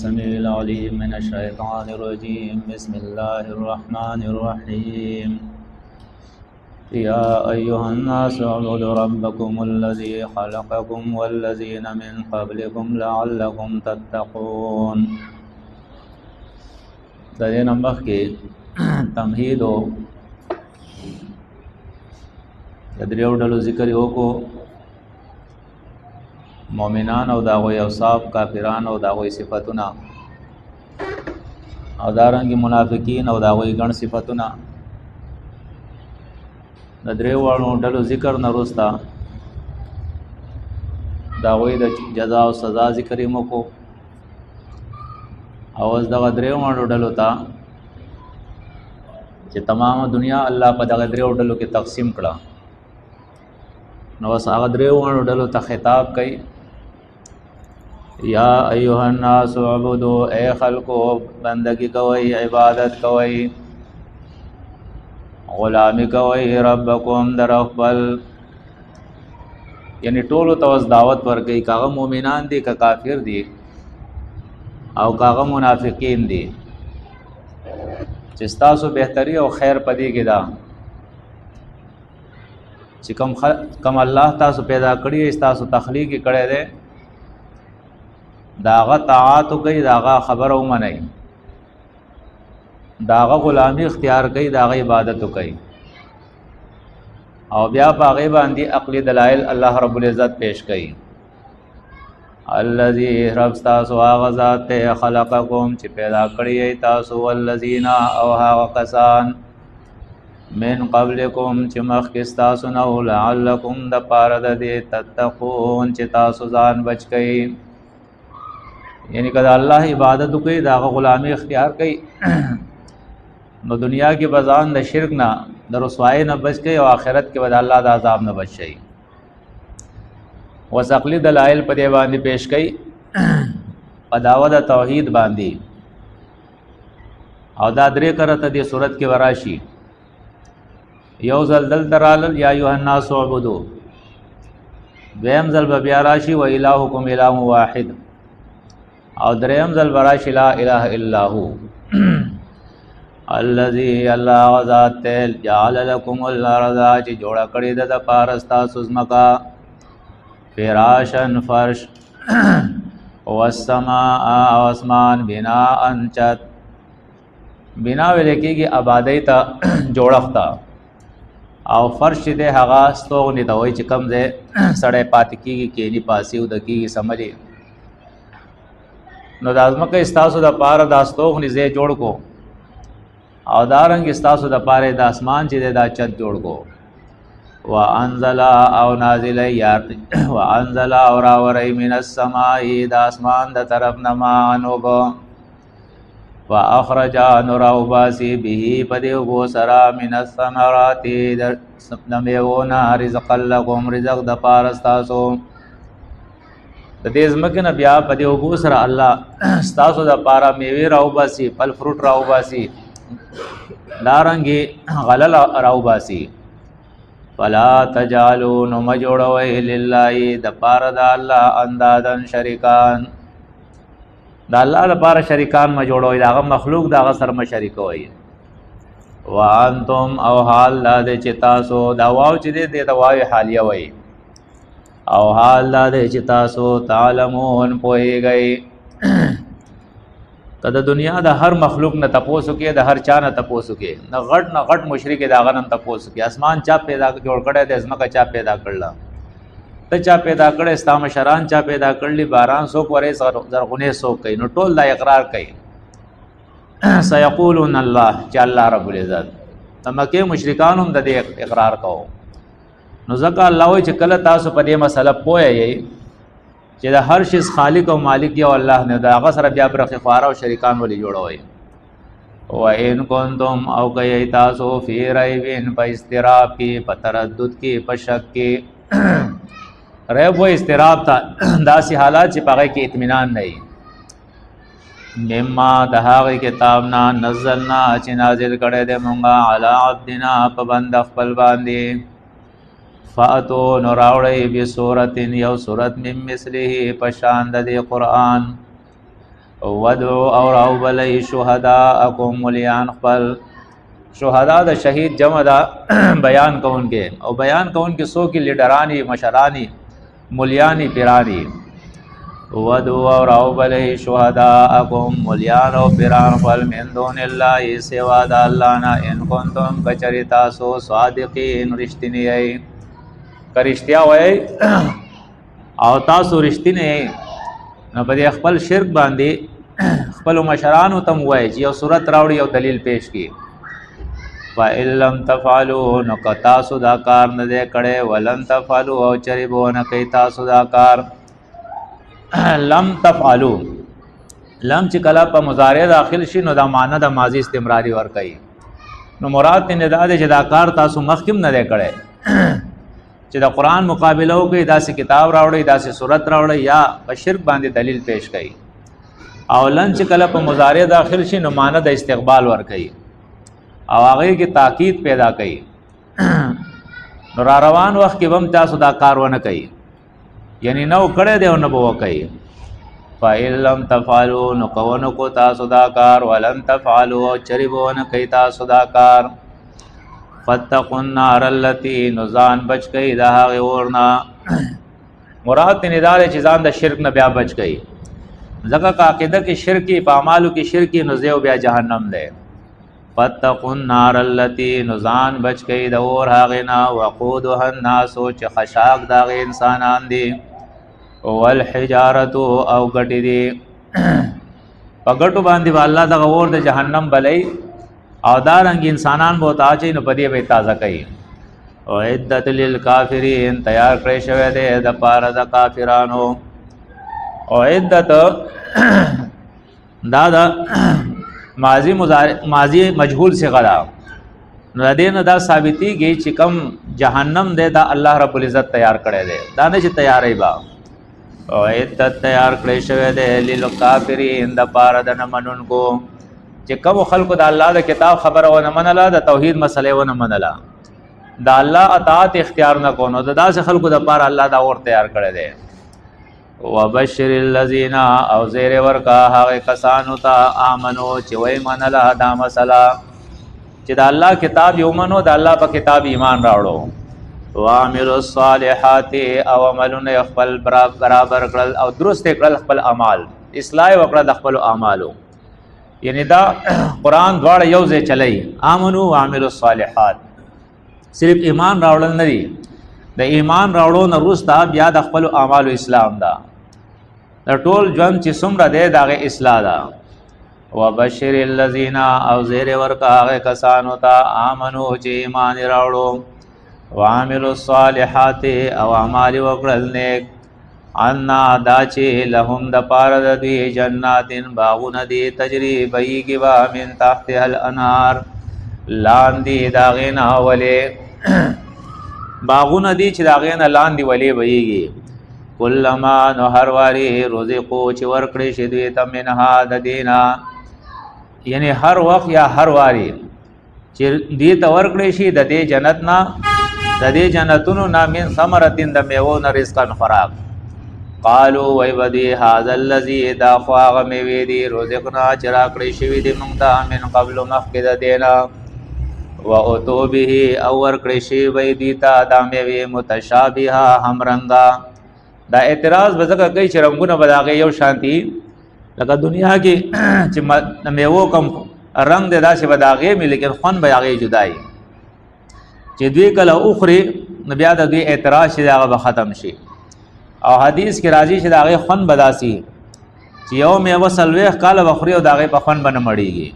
السميع العليم من الشيطان الرجيم بسم الله الرحمن الرحيم يا أيها الناس اعبدوا ربكم الذي خلقكم والذين من قبلكم لعلكم تتقون. د دې نمبر کې تمهید او دریو ډلو ذکر یو کو مؤمنان او داغوی اوصاف، کافران او داغوی صفاتونه، او دارنګ منافقین او داغوی ګڼ صفاتونه. د دریو ډلو ذکر نه وروسته داغوی د جزا او سزا ذکر یې وکړو، او اوس دغه دریو ډلو ته چې تمام دنیا الله په دغه دریو ډلو کې تقسیم کړه، نو اوس هغه دریو ډلو ته خطاب کوي. یا ایها الناس اعبدوا، اے خلقو بندگی کوي، عبادت کوي، غلامی کوي ربکم در خپل، یعنی ټولو ته اوس دعوت ورکوي، کاغه مؤمنان دي که کافر دي او کاغه منافقین دي، چې ستاسو بهتري او خیر پدې کې دا چې کم الله تاسو پیدا کړی، تاسو تخلیق کړی دی، داغه طاعت کوي، داغه خبر او منئ، داغه غلامی اختیار کوي، داغه عبادت کوي، او بیا په هغه باندې عقلی دلائل الله رب العزت پیش کوي. الذي رب تاسو هغه ذات ته خلقکم چې پیدا کړی تاسو، والذین او هغه کسان من قبلکم چې مخکې تاسو نه، لعلکم د پاره د دې تتقون چې تاسو ځان بچ کړئ، یعنی کله الله عبادت کوي، داغه غلامی اختیار کوي، نو دنیا کې بزان د شرک نه، د رسوایی نه بچ کړئ، او آخرت کې به الله د عذاب نه بچ شئ. وسقلی دلائل په دې باندې پیش کړي، په دعوه د توحید باندې، او دا درې کرته دې صورت کې وراشي. یو ځل دل درالل یا ایها الناس اعبدوا، دویم ځل بیا راشي و الهکم اله واحد، او دریم ځل براشي لا اله الا هو. الذي الله ذات جعل لكم الارض، چې جوړه کړې ده د پاره ستاسو ځمکه، فراشن فرش، والسماء او اسمان، بناء چت، بنا ویل کېږي آبادی ته، جوړښت ته، او فرش دې هغه ستوغنې ته وایي چې کوم ځای سړی پاتې کېږي، کېني پاسي او د کېږي سمجي. نو د ځمکه ستاسو د پاره د ستوغنې ځای جوړ کو، او دارنګ ستاسو د پاره د اسمان چې دا چت جوړ کو. وانزل او نازل یار، وانزل او راوری من السماء، د اسمان د طرف نه مانوب، واخرج نور او باسی به پدې وو سرا من الثمرات، د میوونه، رزق لكم، رزق د پاره ستاسو. د دې ځمکې نه بیا پدې وو سره الله ستاسو د پاره میوه راو باسی، فل فروټ راو باسی، دارنګي غلل راو باسی. فلا تجعلوا، نو مجوړوي لله د پاره د الله اندادن شریکان، د الله لپاره شریکان مجوړوي، داغه مخلوق داغه سره مشرکوي. وانتم او حال لا د چې تاسو دا واو چې دې د واو حالیه وي، او حال لا د چې تاسو تعلمون پوهیږئ. کله دنیا د هر مخلوق نه تپوسو کې، د هر چا نه تپوسو کې، نه غټ مشرک دا غنم تپوسو کې، اسمان چا پیدا جوړ کړی، د ځمکه چا پیدا کړل، ته چا پیدا کړی، ستا مشران چا پیدا کړلی، باران څوک ورې، زرغونې څوک کوي، نو ټول دا اقرار کوي. سيقولون الله، چې الله رب العزت د مکه مشرکان هم د دې اقرار کوو. نو ځکه الله وایي چې کله تاسو په دې مسله پوه یې چې د هر شي خالق او مالک یو الله نه، دا هغه سره بیا برخه خواره او شریکان ولې جوړوي. و ان کنتم او کوي تاسو فی ریبین، په استراب کې، په تردد کې، په شک کې، ریب و استراب ته داسې حالات چې په هغه کې اطمینان نه وي. مما د هغه کتاب نه نزلنا چې نازل کړی دی مونږه، علی عبدنا په بنده خپل باندې، فاتو نراوړی بسورت، یو سورت من مثله پشان د قرآن، ودعو اور او بلی شهداءکم ملیان خپل. شهدا د شهید جمع دا بیان کونکي او بیان کونکي سو کې لیډرانی مشرانی ملیانی پیرانی. ودعو اور او بلی شهداءکم ملیان او پیران خپل من دون الله سوا د الله نه ان کنتم کچری تاسو صادقین رښتینی ای کرشتیا وای او تاسو رښتینی ای نو په خپل شرک باندې خپل مشرانو تم وای چې یو صورت راوړي او دلیل پیش کی. فإن لم تفعلوا نو که تاسو دا کار نه دی کړی ولن تفعلوا او چری به ونه کوي تاسو دا کار. لم تفعلوا لم چې کله په مضارع داخل شي نو دا معنی د ماضی استمراری ور کوي. نو مراد نه دا چې دا کار تاسو مخکیم نه دی کړی چې د قرآن مقابله وکړي داسې کتاب راوړي داسې صورت راوړي یا په شرک باندې دلیل پیش کوي. او لن چې کله په مضارع داخل شي نو معنی د استقبال ور کوي او هغه کې تاکید پیدا کوي. نو را روان وخت کې هم تاسو دا کار ونه کوي یعنی نو کړه دی او نه بو کوي. فإن لم تفعلوا نو کوونو کو تاسو دا کار ولن تفعلوا چری بو نه کوي تاسو دا کار. فتقوا النار التي نزان بچ گئی دا هغه ورنا. مراد نه دا چې ځان د شرک نه بیا بچ گئی ځکه کا عقیده کې شرکی په اعمالو کې شرکی نو زیو بیا جهنم ده. فتقوا النار التي نزان بچ گئی دا اور هغه نه وقودها الناس چې خشاک دا انسانان دي والحجاره او غټي دي په غټو باندې الله دا اور د جهنم بلای او دارنګ انسانان بہت آچې نو پدې به تازه کوي. او عدت للکافرین تیار کړی شوی دی د پاره د کافرانو. او عدت دا ماضی مجهول سے غلا نو دین دا ثابتېږي چې کم جهنم دی دا الله رب العزت تیار کړی دی دا نه چې تیارې با. او عدت تیار کړی شوی دی للکافرین د پاره د نه منونکو چې کوم خلکو د الله د کتاب خبره ونه منله د توحید مسلې ونه منله د الله اطاعت اختیار نه کو نو د داسې خلکو د پاره الله دا اور تیار کړی دی. وبشر الذین او زیر ورکا هغه کسانو ته امنو چې وای منله دا مسله چې د الله کتاب یو منو د الله په کتاب ایمان راوړو. وعملوا الصالحات او عملونه خپل برابر کړل او درست کړل خپل اعمال اصلاح وکړه د خپل اعمالو یعنی دا قرآن دواړه یو ځای چلی آمنو وعملوا الصالحات صرف ایمان راوړل نه دي د ایمان راوړو نه وروسته بیا د خپل اعمالو اسلام دا د ټول ژوند چې څومره دی د هغې اصلاح ده. وبشر الذین او زیر ورکه هغې کسانو ته آمنو چې ایمان یې راوړو وعملوا الصالحات او اعمال یې وکړل نیک انا دا چې لهم د پاره د دوی جناتین باغونه دي تجری بهیږي با من تحتها الانهار لاندې د هغې نه ولې باغونه دي چې د هغې نه لاندې ولې بهیږي. کلما نو هر واري رزقو چې ورکړی شي دوی ته منها د دې نه یعنی هر وخت یا هر واري چې دې ته ورکړی شي د دې جنت نه د دې جنتونو نه من ثمرتین د میوو نه رزقا خوراک. قالو وی بدی هذا الذی دا خواغ میوی دی رزقنا چرا کړی شوی دی موږ ته من قبل مخکې د دینا و اتو به اور کړی شوی وی دی تا دا میوی متشابهه هم رنگا. دا اعتراض بزګه کوي چې رنگونه بداغه یو شانتی لکه دنیا کې چې میوو کم رنگ د داسې بداغه می لیکن خون بداغه جدای چې دوی کله اخري بیا د دوی اعتراض شي هغه به ختم شي. او حدیث کې راځي چې داغه خون بداسي چې یو میوه سلويخ کاله بخوري او داغه په خون باندې مړیږي.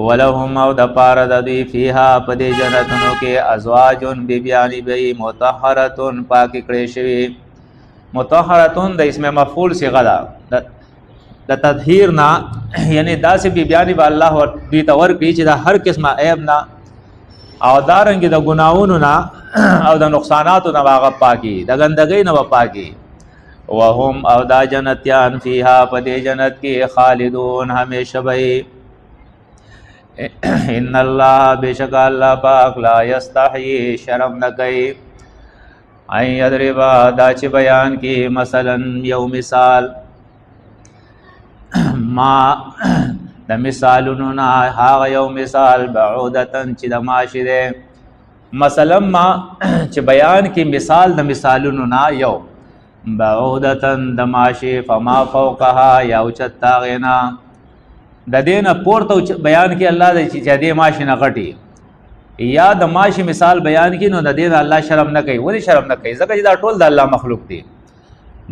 ولهم او د پاره د دوی فیها پدې جنتونو کې ازواجون بیبیانی بی مطهرتون پاک کړي شوی. مطهرتون د اسم مفعول صيغه ده د تطهیر نه یعنی داسې بیبیانی به الله ور دوی تور کوي چې د هر قسمه عیب نه او دارنګ د ګناہوں نه او د نقصاناتو نه هغه پاکي د ګندګۍ نه پاکي. وهم او دا جنتیان فیها پدې جنت کې خالدون همیشه وي. ان الله بشک الله پاک لا یستحیی شرم نه کوي ای یضرب دا چې بیان کی مثلا یو مثال ما د مثالونو نه هغه یو مثال بعودتن چې د ماشي دی مثلا ما چې بیان کې مثال د مثالونو نه یو بعودتن د ماشي فما فوقها یا اوچت غینا د دینه پورته بیان کې الله د چې دې ماشي نه غټي یا د ماشي مثال بیان کې نو د دین الله شرم نه کوي ولی شرم نه کوي ځکه چې دا ټول د الله مخلوق دي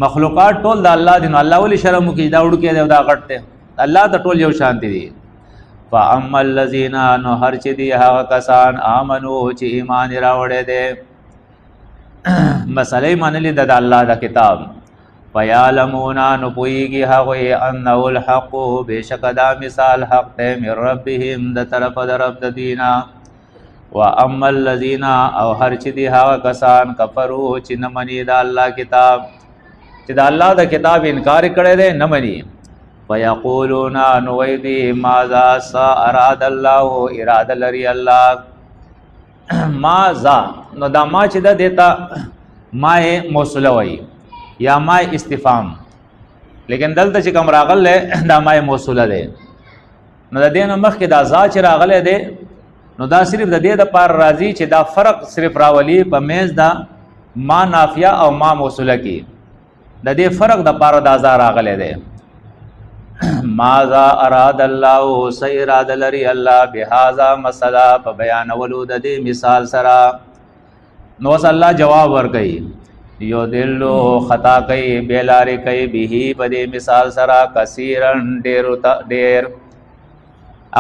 مخلوقات ټول د الله دي نو الله ولی شرم کوي دا وړو کې دا غټ دی الله ته ټول یو شانتی دي فاما الذين نو هر چې دي هغه کسان امنو چې ایمان راوړې دي مسلې منلې د الله د کتاب فیعلمون نو پویږي هغه انه الحق بشک دا مثال حق ته من ربهم د طرف د رب د دینا واما الذين او هر چې دي هغه کسان کفرو چې نه مني د الله کتاب چې د الله د کتاب انکار کړي دي نه مني ويقولون نويدي ماذا اراد الله اراده لري الله ماذا نو دا ما چې د دیتا ما موصله وي یا ما استفهام لیکن دلته چې کوم راغله دا ما موصله ده نو د دین مخ کې دا ذا چې راغله ده نو دا صرف د دې د پار راضي چې دا فرق صرف راولي په میز دا ما نافیه او ما موصله کې د دې فرق د پار د ذا راغله ده ماذا اراد الله سيراد لري الله بهذا مسلا په بیان ولود دې مثال سره نو الله جواب ورکړي یو دلو خطا کوي بیلاری کوي به په دې مثال سره کثیرن ډیر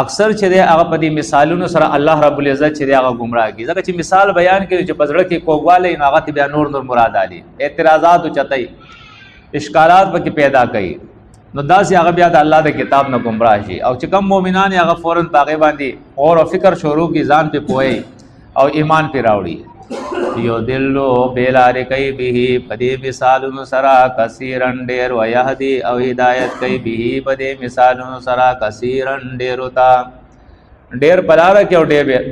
اکثر چې هغه په دې مثالونو سره الله رب العزت چې هغه گمراه کی ځکه چې مثال بیان کوي چې پزړه کې کوګواله نه هغه بیا نور مراد علي اعتراضات او چتای اشکالات پکې پیدا کوي نو داسې هغه بیا د الله د کتاب نه گمراه شي او چې کم مؤمنان هغه فوراً پاغه باندې اور فکر شروع کی ځان په پوي او ایمان په راوړي یو دلو بیلار کوي به پدې مثالونو سره کثیرن ډیر و يهدي او هدایت کوي به پدې مثالونو سره کثیرن ډیر وتا ډیر بلار کې او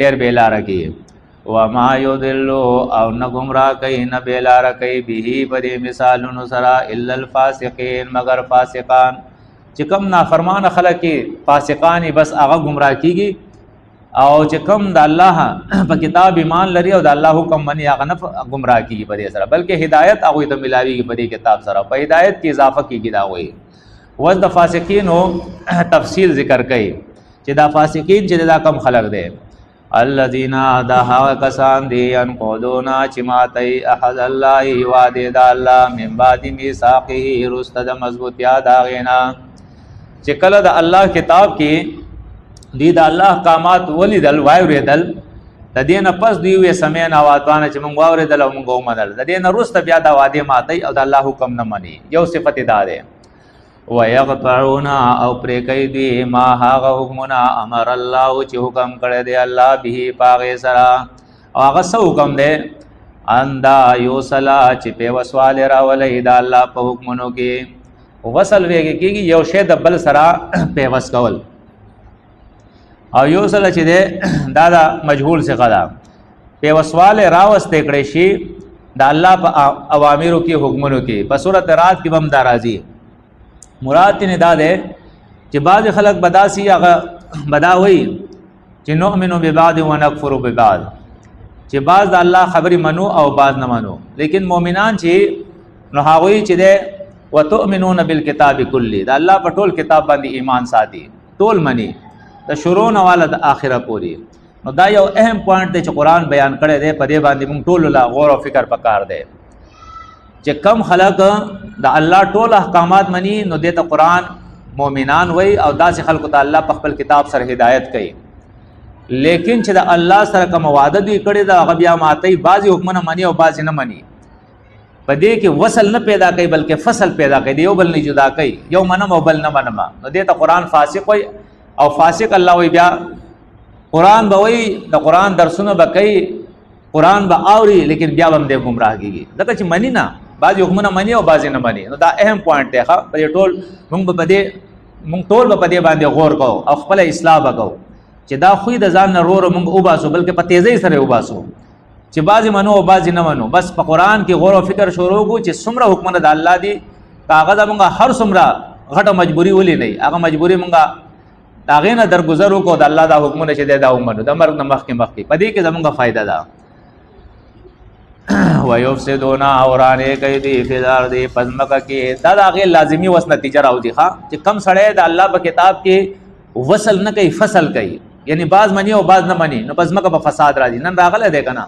ډیر بیلار کې و ما یذلو او نه گمراه کوي نه بیلار کوي به پدې مثالونو سره الا الفاسقين مگر فاسقان چې کوم نافرمان خلک فاسقان بس هغه گمراه کیږي او چې کوم د الله په کتاب ایمان لري او د الله حکم مني هغه نه گمراه کیږي په دې سره بلکې هدایت هغه ته ملاويږي په دې کتاب سره په هدایت کې اضافه کیږي دا وایي و د فاسقینو تفصیل ذکر کړي چې دا فاسقین چې دا کم خلق دي الذين دا هغه کسان دي ان قولونا چې ماتي احد الله وعده د الله من بعد میثاقه رستد مضبوطیا دا غینا چې کله د الله کتاب کې دی د الله احکامات ولیدل وایوریدل د دین پس دی وې سمعنا واطعنا چې موږ وایوریدل او موږ ومنل د دین رست بیا د وعده ماتي او د الله حکم نه مني یو صفت دا ده ويقطعون او پرې کوي دی ما هغه حکمنا امر الله چې حکم کړی دی الله به پاغه سره او هغه څه حکم دی اندا یوصلا چې په وسوال راولې د الله په حکمونو کې وصل ویږي کېږي یو شی د بل سره په وس کول او یو سره چې ده دا مجهول څخه ده په وسوال راوسته کړي شي د الله په اوامرو کې حکمونو کې په سورۃ رات کې هم درازي مراد نه ده چې بعض خلک بداسي هغه بداوي چې نؤمنو ببعض ونکفر ببعض چې بعض د الله خبري منو او بعض نه منو لیکن مؤمنان چې نو هغه چې ده وتؤمنون بالکتاب کلی د الله په ټول کتاب باندې ایمان ساتي ټول مني د شروع نه والا د اخره پوری نو دا یو اهم پوینټ دی چې قران بیان کړی دی په دې باندې موږ ټول لا غور او فکر پکار دی چې کم خلق د الله ټول احکامات مني نو د قران مؤمنان وای او داسې خلکو ته الله په خپل کتاب سره هدایت کوي لیکن چې د الله سره کوم وعده دی کړی دا هغه بیا ماتي بعضی حکمونه مني او بعضی نه مني په دې کې وصل نه پیدا کوي بلکې فصل پیدا کوي یو بل نه جدا کوي یو منم او بل نه منم نو دې ته قران فاسق وای او فاسق الله وی بیا قران به وی د قران درسونه به کوي قران به اوري لیکن بیا هم د گمراه کیږي دغه چې منی نه بعض حکمونه منی او بعض نه منی نو دا اهم پوینټ دی ښا په ټول موږ په دې باندې غور کوو او خپل اصلاح وکړو چې دا خو د ځان نه رور موږ او باسو بلکې په تیزی سره او باسو چې بعض منو او بعض نه منو بس په قران کې غور او فکر شروع کو چې څومره حکمونه د الله دي کاغذ موږ هر څومره غټه مجبوری ولې نه هغه مجبوری مونږه هغې نه درګذر وکړو د الله دا حکمونه چې دی دا ومنو د مرګ نه مخکې په دې کې زمونږ فایده ده ويفسدون اورانه کوي دی فی الارض پزمکه کې دا د هغې لازمي وس نتیجه راوځي چې کم سړی د الله په کتاب کې وصل نه کوي فصل کوي یعنی بعض مني او بعض نه مني نو پزمکه په فساد راځي نن راغلی دی که نه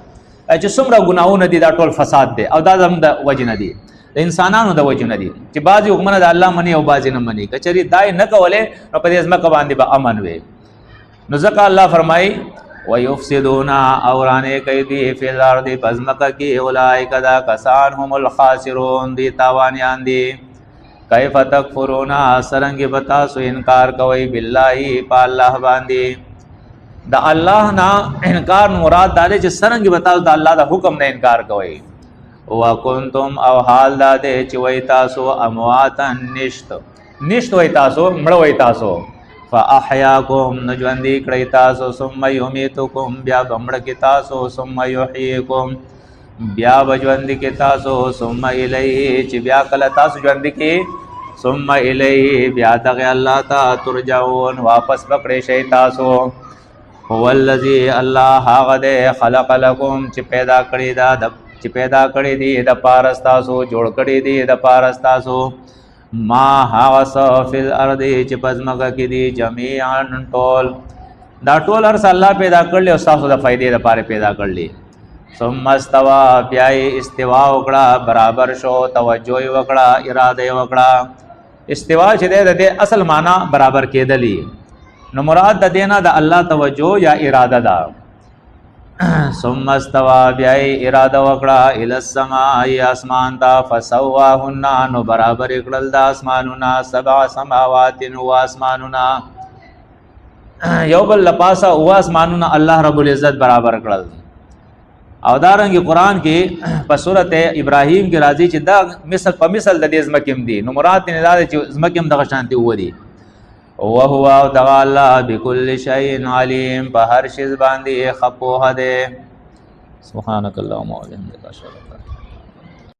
چې څومره ګناهونه دي دا ټول فساد دی او دا زموږ د وجې نه دي د انسانانو د وجې نه دي چې بعضې حکمونه د الله مني او بعضې نه مني که چېرې دا یې نه کولی نو په دې ځمکه باندې به امن وي نو ځکه الله فرمایي ویفسدون اورانې کوي دي فی الارض په ځمکه کې اولئک دا کسان هم الخاسرون دي تاوانیان دي کیف تکفرون څرنګې به تاسو انکار کوئ بالله په الله باندې د الله نه انکار مراد دا دی چې څرنګې به تاسو د الله د حکم نه انکار کوئ وکنتم او حال دا دی چې وای تاسو امواتا نشت وای تاسو مړه وای تاسو فاحیاکم نو ژوندي کړئ تاسو ثم یمیتکم بیا به مړه کې تاسو ثم یحییکم بیا به ژوندي کې تاسو ثم الیه چې بیا کله تاسو ژوندي کې ثم الیه بیا دغه الله ته ترجعون واپس پکړئ شئ تاسو هو الذی الله هغه دی خلق لکم چې پیدا کړی دی د پاره ستاسو جوړ کړی دی د پاره ستاسو ما هغه څه فی الارض چې په ځمکه کې دي جمیعا ټول دا ټول هر څه الله پیدا کړلی او ستاسو د فایدې لپاره پیدا کړلی ثم استوى بیا یې استوا وکړه برابر شو توجه یې وکړه اراده یې وکړه استوا چې دی د دې اصل معنا برابر کېدلی نو مراد د دې نه د الله توجه یا اراده ده ثم استوى بیا یې اراده وکړه الی السماء اسمان ته فسواهن نو برابر کړل د اسمانونه سبع سماوات و اسمانونه یو بل لپاسه او اسمانونه الله رب العزت برابر کړل او دارنګ قرآن کې په سورت ابراهیم کې راځي چې دا مثل په مثل د دې ځمکې دي نو مراد نه دا چې ځمکې هم دغه شانتي ودی وهو او دغه الله بكل شيء عليم په هر شي باندې خپوه ده سبحانك اللهم وبحمدك اشهد ان لا اله الا انت